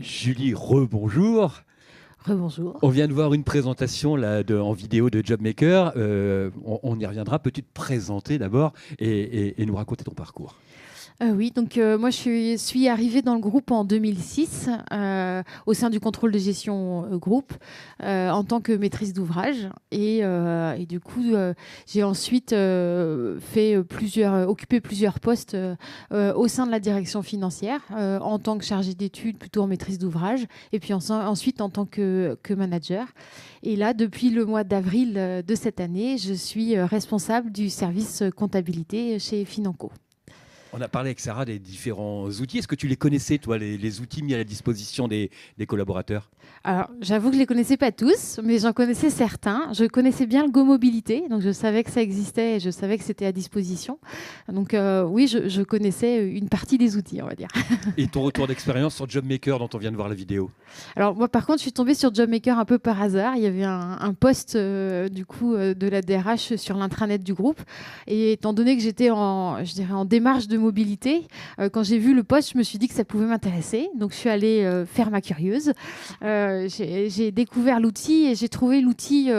Julie, rebonjour. Rebonjour. On vient de voir une présentation là, en vidéo de JobMaker. On y reviendra. Peux-tu te présenter d'abord et nous raconter ton parcours? Oui, donc moi je suis arrivée dans le groupe en 2006 au sein du contrôle de gestion groupe en tant que maîtrise d'ouvrage et du coup j'ai ensuite occupé plusieurs postes au sein de la direction financière en tant que chargée d'études plutôt en maîtrise d'ouvrage et puis ensuite en tant que manager. Et là, depuis le mois d'avril de cette année, je suis responsable du service comptabilité chez Financo. On a parlé avec Sarah des différents outils. Est-ce que tu les connaissais, toi, les outils mis à la disposition des collaborateurs? Alors, j'avoue que je ne les connaissais pas tous, mais j'en connaissais certains. Je connaissais bien le Go Mobilité, donc je savais que ça existait et je savais que c'était à disposition. Donc oui, je connaissais une partie des outils, on va dire. Et ton retour d'expérience sur JobMaker dont on vient de voir la vidéo? Alors moi, par contre, je suis tombée sur JobMaker un peu par hasard. Il y avait un post de la DRH sur l'intranet du groupe. Et étant donné que j'étais en démarche de mobilité, quand j'ai vu le post, je me suis dit que ça pouvait m'intéresser. Donc je suis allée faire ma curieuse. J'ai découvert l'outil et j'ai trouvé l'outil,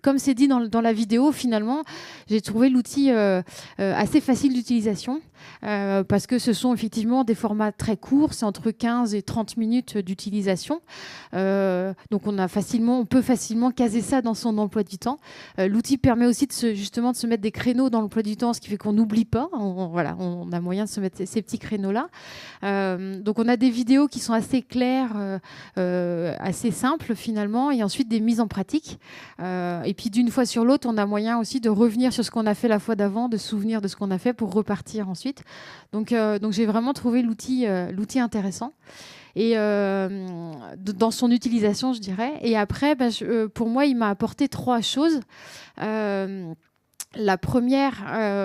comme c'est dit dans la vidéo, finalement, j'ai trouvé l'outil assez facile d'utilisation parce que ce sont effectivement des formats très courts, c'est entre 15 et 30 minutes d'utilisation. Donc on peut facilement caser ça dans son emploi du temps. L'outil permet aussi justement de se mettre des créneaux dans l'emploi du temps, ce qui fait qu'on n'oublie pas. On a moyen de se mettre ces petits créneaux-là. Donc on a des vidéos qui sont assez claires, assez simples finalement, et ensuite des mises en pratique. Et puis d'une fois sur l'autre, on a moyen aussi de revenir sur ce qu'on a fait la fois d'avant, de se souvenir de ce qu'on a fait pour repartir ensuite. Donc j'ai vraiment trouvé l'outil intéressant. Et dans son utilisation, je dirais. Et après, pour moi, il m'a apporté trois choses. La première,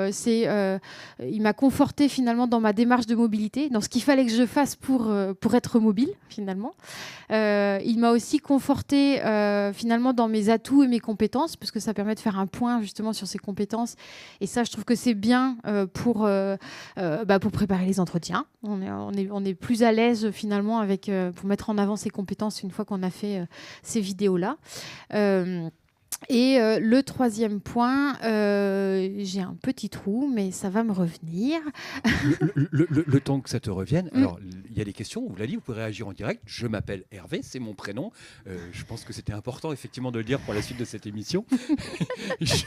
il m'a conforté finalement dans ma démarche de mobilité, dans ce qu'il fallait que je fasse pour être mobile finalement. Il m'a aussi conforté finalement dans mes atouts et mes compétences, parce que ça permet de faire un point justement sur ses compétences. Et ça, je trouve que c'est bien pour préparer les entretiens. On est plus à l'aise finalement pour mettre en avant ses compétences une fois qu'on a fait ces vidéos-là. Et le troisième point, j'ai un petit trou, mais ça va me revenir. Le temps que ça te revienne. Alors, il y a des questions, on vous l'a dit, vous pouvez réagir en direct. Je m'appelle Hervé, c'est mon prénom. Je pense que c'était important, effectivement, de le dire pour la suite de cette émission. Je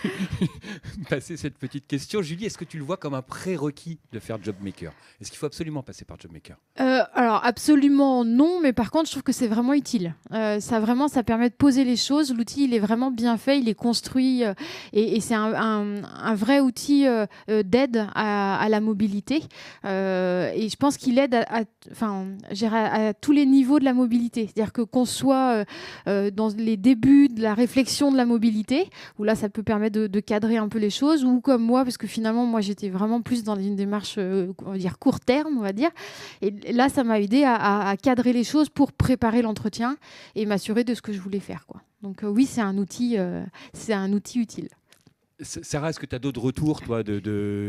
passer cette petite question. Julie, est-ce que tu le vois comme un prérequis de faire JobMaker? Est-ce qu'il faut absolument passer par JobMaker? Alors, absolument non, mais par contre, je trouve que c'est vraiment utile. Ça permet de poser les choses. L'outil, il est vraiment bien fait, il est construit et c'est un vrai outil d'aide à la mobilité. Et je pense qu'il aide à tous les niveaux de la mobilité. C'est-à-dire qu'on soit dans les débuts de la réflexion de la mobilité, où là, ça peut permettre de cadrer un peu les choses, ou comme moi, parce que finalement, moi, j'étais vraiment plus dans une démarche, on va dire, court terme, on va dire. Et là, ça m'a aidé à cadrer les choses pour préparer l'entretien et m'assurer de ce que je voulais faire, quoi. Donc oui, c'est un outil utile. Sarah, est-ce que tu as d'autres retours, toi,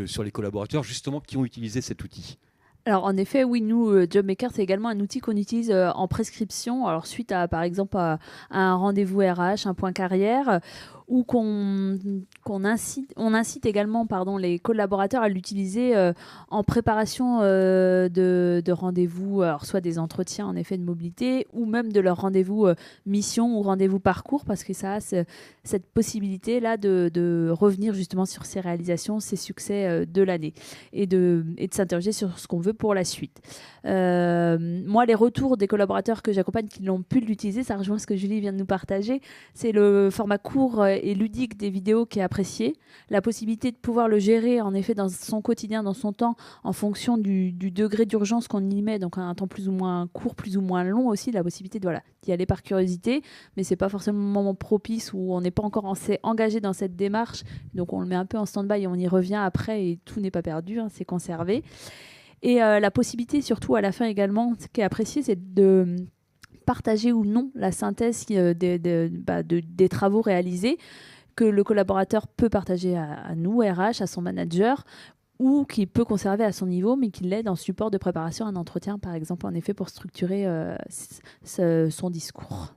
sur les collaborateurs, justement, qui ont utilisé cet outil? Alors en effet, oui, nous, JobMaker, c'est également un outil qu'on utilise en prescription. Alors suite à, par exemple, à un rendez-vous RH, un point carrière, ou on incite également les collaborateurs à l'utiliser en préparation de rendez-vous, alors soit des entretiens en effet de mobilité, ou même de leur rendez-vous mission ou rendez-vous parcours, parce que ça a cette possibilité-là de revenir justement sur ses réalisations, ses succès de l'année, et de s'interroger sur ce qu'on veut pour la suite. Moi, les retours des collaborateurs que j'accompagne qui l'ont pu l'utiliser, ça rejoint ce que Julie vient de nous partager, c'est le format court et ludique des vidéos qui est apprécié, la possibilité de pouvoir le gérer en effet dans son quotidien, dans son temps, en fonction du degré d'urgence qu'on y met, donc un temps plus ou moins court, plus ou moins long aussi, la possibilité d'y aller par curiosité, mais c'est pas forcément le moment propice où on n'est pas encore assez engagé dans cette démarche, donc on le met un peu en stand-by et on y revient après et tout n'est pas perdu, c'est conservé. Et la possibilité surtout à la fin également, ce qui est apprécié, c'est de partager ou non la synthèse des travaux réalisés, que le collaborateur peut partager à nous, RH, à son manager, ou qui peut conserver à son niveau, mais qui l'aide en support de préparation à un entretien, par exemple, en effet, pour structurer son discours.